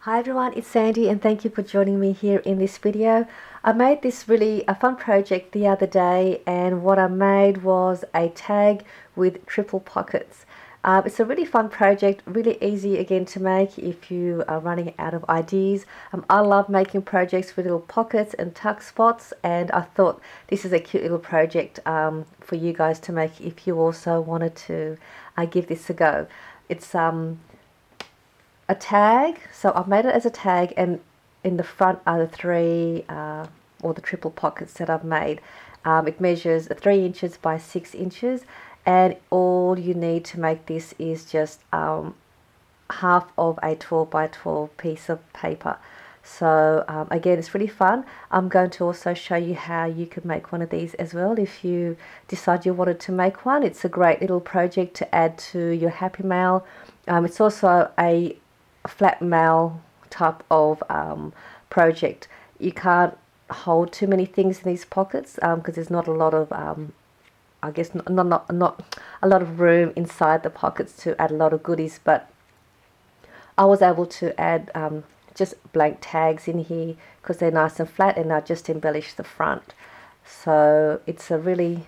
Hi everyone, it's Sandy and thank you for joining me here in this video. I made this really a fun project the other day, and what I made was a tag with triple pockets. It's a really fun project, really easy again to make if you are running out of ideas. I love making projects with little pockets and tuck spots, and I thought this is a cute little project for you guys to make if you also wanted to give this a go. It's a tag, so I've made it as a tag, and in the front are the three or the triple pockets that I've made. It measures 3 inches by 6 inches, and all you need to make this is just half of a 12 by 12 piece of paper. So again, it's really fun. I'm going to also show you how you can make one of these as well if you decide you wanted to make one. It's a great little project to add to your Happy Mail. It's also a flat mail type of project. You can't hold too many things in these pockets because there's not a lot of I guess not a lot of room inside the pockets to add a lot of goodies, but I was able to add just blank tags in here because they're nice and flat, and I just embellish the front. So it's a really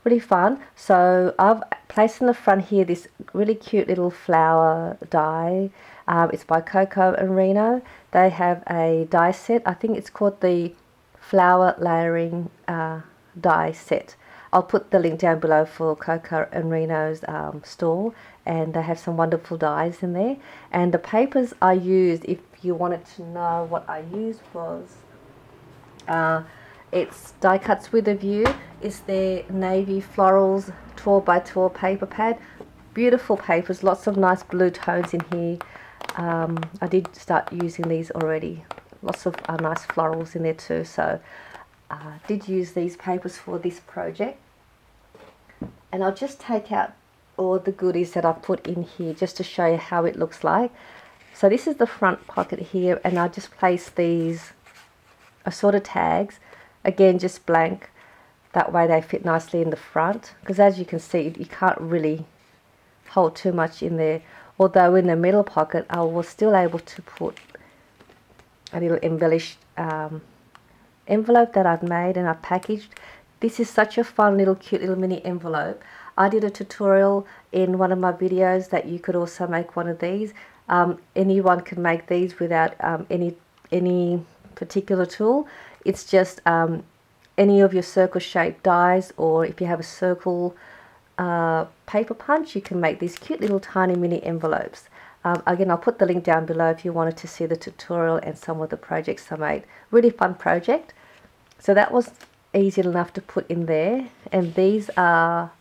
really fun. So I've placed in the front here this really cute little flower die. It's by Coco and Reno. They have a die set. I think it's called the flower layering die set. I'll put the link down below for Coco and Reno's store, and they have some wonderful dies in there. And the papers I used, if you wanted to know what I used, was it's Die Cuts with a View. It's their navy florals 12 by 12 paper pad. Beautiful papers, lots of nice blue tones in here. I did start using these already. Lots of nice florals in there too. So I did use these papers for this project. And I'll just take out all the goodies that I've put in here just to show you how it looks like. So this is the front pocket here, and I just placed these assorted tags, again just blank, that way they fit nicely in the front, because as you can see you can't really hold too much in there, although in the middle pocket I was still able to put a little embellished envelope that I've made and I've packaged. This is such a fun little cute little mini envelope. I did a tutorial in one of my videos that you could also make one of these. Anyone can make these without any particular tool. It's just any of your circle shaped dies, or if you have a circle paper punch, you can make these cute little tiny mini envelopes. Again, I'll put the link down below if you wanted to see the tutorial and some of the projects I made. Really fun project. So that was easy enough to put in there, and these are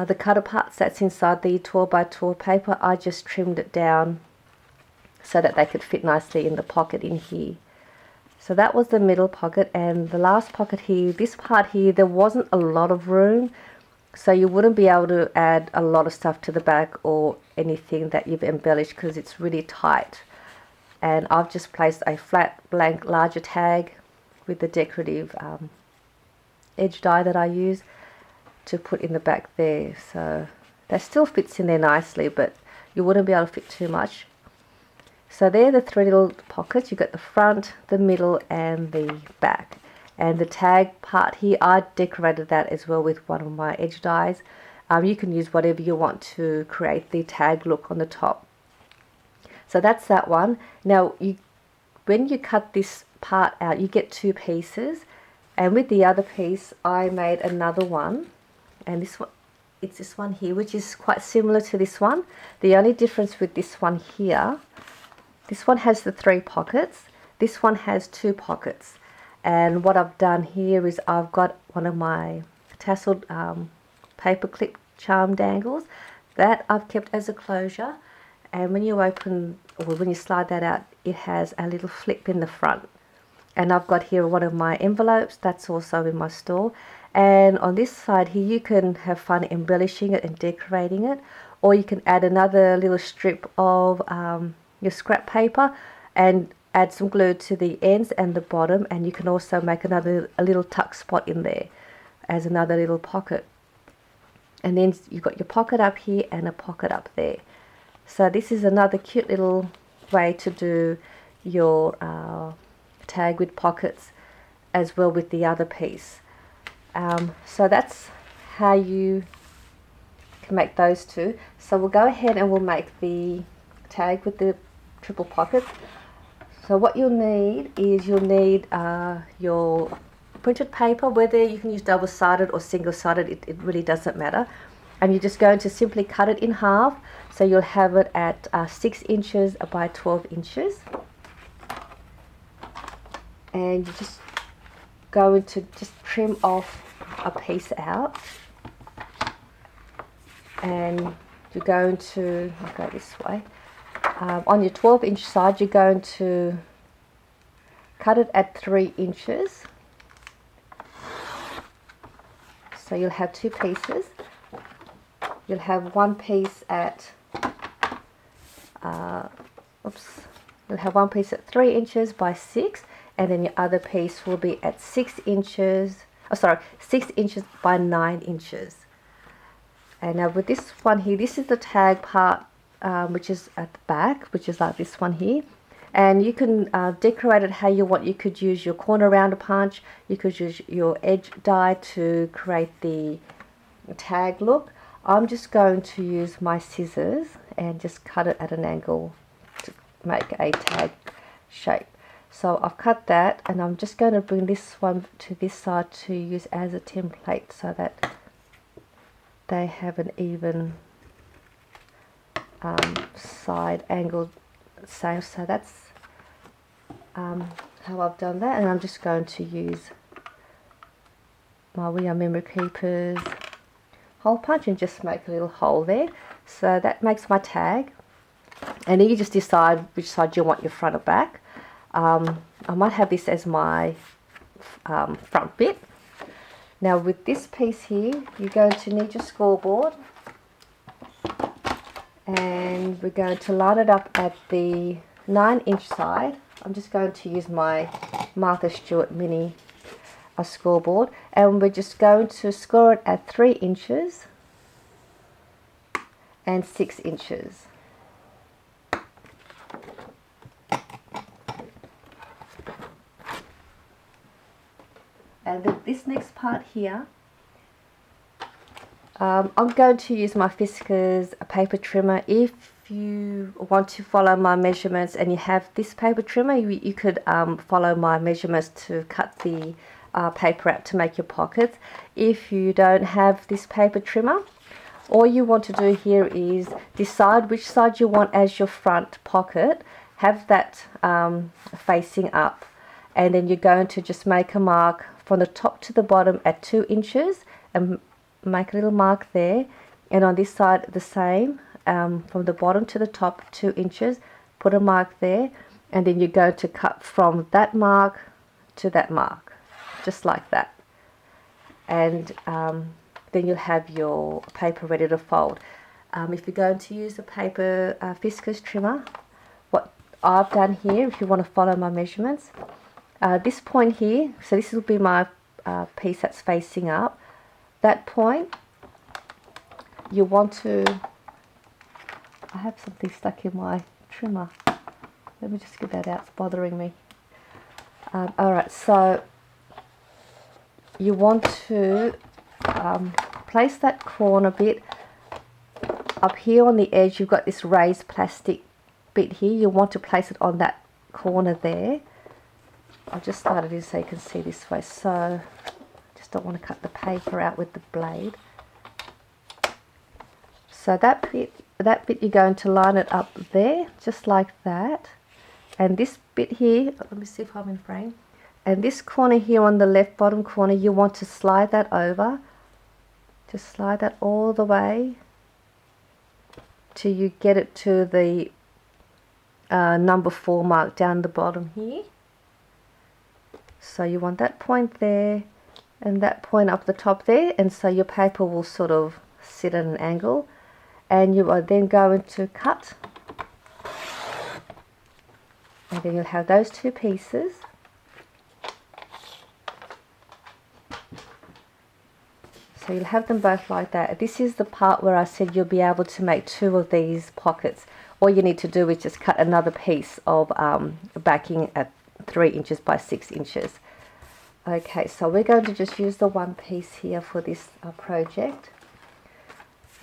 the cutter parts that's inside the 12 by 12 paper. I just trimmed it down so that they could fit nicely in the pocket in here. So that was the middle pocket, and the last pocket here, this part here, there wasn't a lot of room, so you wouldn't be able to add a lot of stuff to the back or anything that you've embellished because it's really tight. And I've just placed a flat blank larger tag with the decorative edge die that I use to put in the back there. So that still fits in there nicely, but you wouldn't be able to fit too much. So they're the three little pockets. You've got the front, the middle and the back. And the tag part here, I decorated that as well with one of my edge dies. You can use whatever you want to create the tag look on the top. So that's that one. Now when you cut this part out, you get two pieces, and with the other piece I made another one, and this one, it's this one here, which is quite similar to this one. The only difference with this one here, this one has the 3 pockets, this one has 2 pockets. And what I've done here is I've got one of my tasseled paper clip charm dangles that I've kept as a closure, and when you open, or when you slide that out, it has a little flip in the front. And I've got here one of my envelopes that's also in my store, and on this side here you can have fun embellishing it and decorating it, or you can add another little strip of your scrap paper and add some glue to the ends and the bottom, and you can also make a little tuck spot in there as another little pocket. And then you've got your pocket up here and a pocket up there. So this is another cute little way to do your tag with pockets as well with the other piece. So that's how you can make those two. So we'll go ahead and we'll make the tag with the triple pockets. So what you'll need is your printed paper, whether you can use double-sided or single-sided, it really doesn't matter. And you're just going to simply cut it in half, so you'll have it at 6 inches by 12 inches. And you're just going to just trim off a piece out. And you're going to go this way. On your 12-inch side, you're going to cut it at 3 inches. So you'll have two pieces. You'll have one piece at you'll have one piece at 3 inches by 6, and then your other piece will be at 6 inches. 6 inches by 9 inches. And now with this one here, this is the tag part, which is at the back, which is like this one here. And you can decorate it how you want. You could use your corner rounder punch, you could use your edge die to create the tag look. I'm just going to use my scissors and just cut it at an angle to make a tag shape. So I've cut that, and I'm just going to bring this one to this side to use as a template so that they have an even side angle. So that's how I've done that, and I'm just going to use my We Are Memory Keepers hole punch and just make a little hole there. So that makes my tag, and then you just decide which side you want your front or back. I might have this as my front bit. Now with this piece here, you're going to need your scoreboard, and we're going to line it up at the 9-inch side. I'm just going to use my Martha Stewart mini scoreboard, and we're just going to score it at 3 inches and 6 inches. And this next part here, I'm going to use my Fiskars paper trimmer. If you want to follow my measurements and you have this paper trimmer, you could follow my measurements to cut the paper out to make your pockets. If you don't have this paper trimmer, all you want to do here is decide which side you want as your front pocket, have that facing up, and then you're going to just make a mark from the top to the bottom at 2 inches and make a little mark there. And on this side the same, from the bottom to the top 2 inches, put a mark there, and then you're going to cut from that mark to that mark, just like that. And then you'll have your paper ready to fold. If you're going to use a paper Fiskars trimmer, what I've done here, if you want to follow my measurements, this point here, so this will be my piece that's facing up. That point, you want to, I have something stuck in my trimmer. Let me just get that out, it's bothering me. Alright, so you want to place that corner bit up here on the edge. You've got this raised plastic bit here. You want to place it on that corner there. I've just started in so you can see this way, so just don't want to cut the paper out with the blade. So that bit you're going to line it up there, just like that. And this bit here, let me see if I'm in frame. And this corner here on the left bottom corner, you want to slide that over. Just slide that all the way till you get it to the number 4 mark down the bottom here. So you want that point there and that point up the top there, and so your paper will sort of sit at an angle, and you are then going to cut, and then you'll have those two pieces. So you'll have them both like that. This is the part where I said you'll be able to make 2 of these pockets. all you need to do is just cut another piece of backing at 3 inches by 6 inches. Okay, so we're going to just use the one piece here for this project.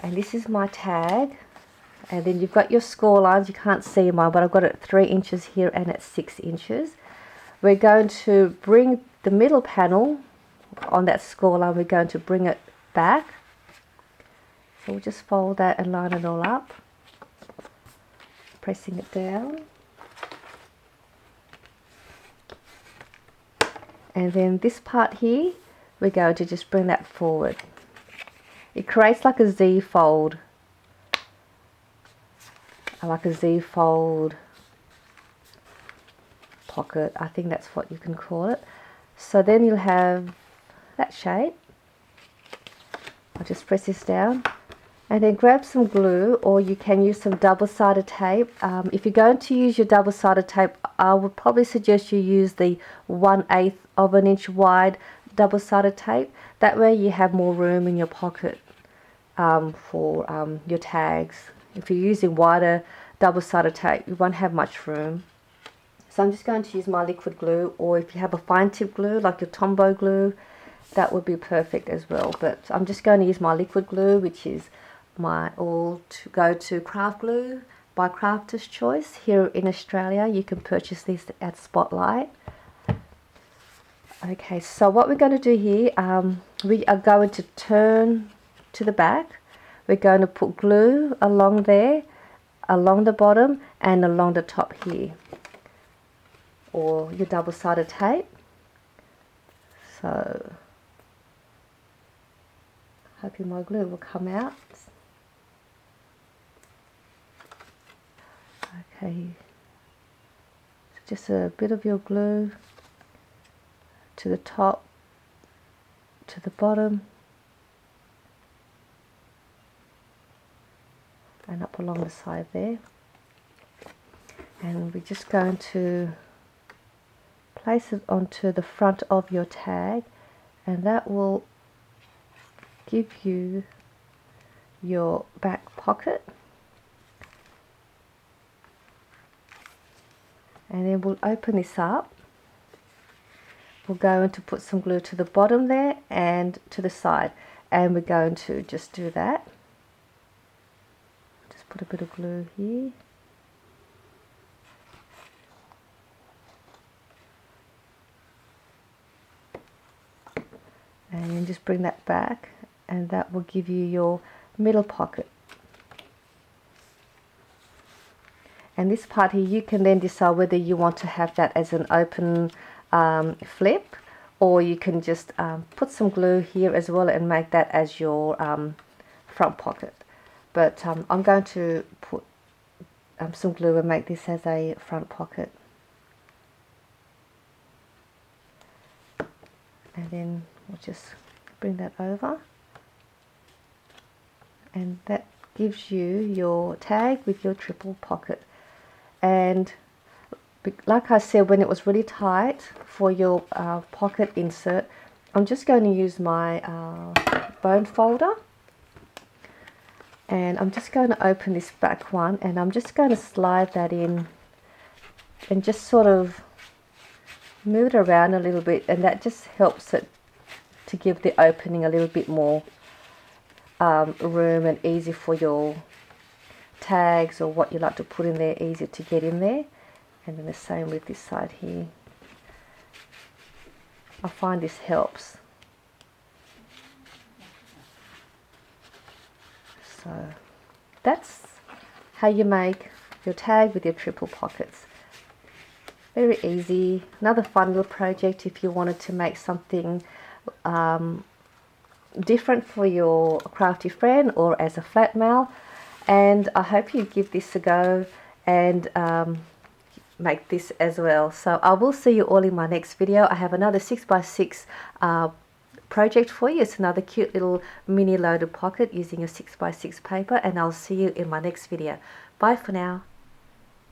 And this is my tag. And then you've got your score lines. You can't see mine, but I've got it at 3 inches here and at 6 inches. We're going to bring the middle panel on that score line, we're going to bring it back. So we'll just fold that and line it all up, pressing it down. And then this part here, we're going to just bring that forward. It creates like a Z fold, pocket. I think that's what you can call it. So then you'll have that shape. I'll just press this down and then grab some glue, or you can use some double-sided tape. If you're going to use your double-sided tape, I would probably suggest you use the 1/8 of an inch wide double-sided tape. That way you have more room in your pocket for your tags. If you're using wider double-sided tape, you won't have much room. So I'm just going to use my liquid glue, or if you have a fine tip glue like your Tombow glue, that would be perfect as well. But I'm just going to use my liquid glue, which is my go-to craft glue by Crafter's Choice. Here in Australia, you can purchase this at Spotlight. Okay, so what we're going to do here, we are going to turn to the back. We're going to put glue along there, along the bottom and along the top here, or your double-sided tape. So hoping my glue will come out. Okay, just a bit of your glue to the top, to the bottom, and up along the side there. And we're just going to place it onto the front of your tag, and that will give you your back pocket. And then we'll open this up. We're going to put some glue to the bottom there and to the side, and we're going to just do that. Just put a bit of glue here. And then just bring that back, and that will give you your middle pocket. And this part here, you can then decide whether you want to have that as an open flip, or you can just put some glue here as well and make that as your front pocket. But I'm going to put some glue and make this as a front pocket. And then we'll just bring that over, and that gives you your tag with your triple pocket. And like I said, when it was really tight for your pocket insert, I'm just going to use my bone folder, and I'm just going to open this back one, and I'm just going to slide that in and just sort of move it around a little bit, and that just helps it to give the opening a little bit more room and easy for your tags or what you like to put in there, easier to get in there. And then the same with this side here. I find this helps. So that's how you make your tag with your triple pockets. Very easy. Another fun little project if you wanted to make something different for your crafty friend or as a flat mail. And I hope you give this a go and make this as well. So I will see you all in my next video. I have another 6x6 project for you. It's another cute little mini loaded pocket using a 6x6 paper, and I'll see you in my next video. Bye for now.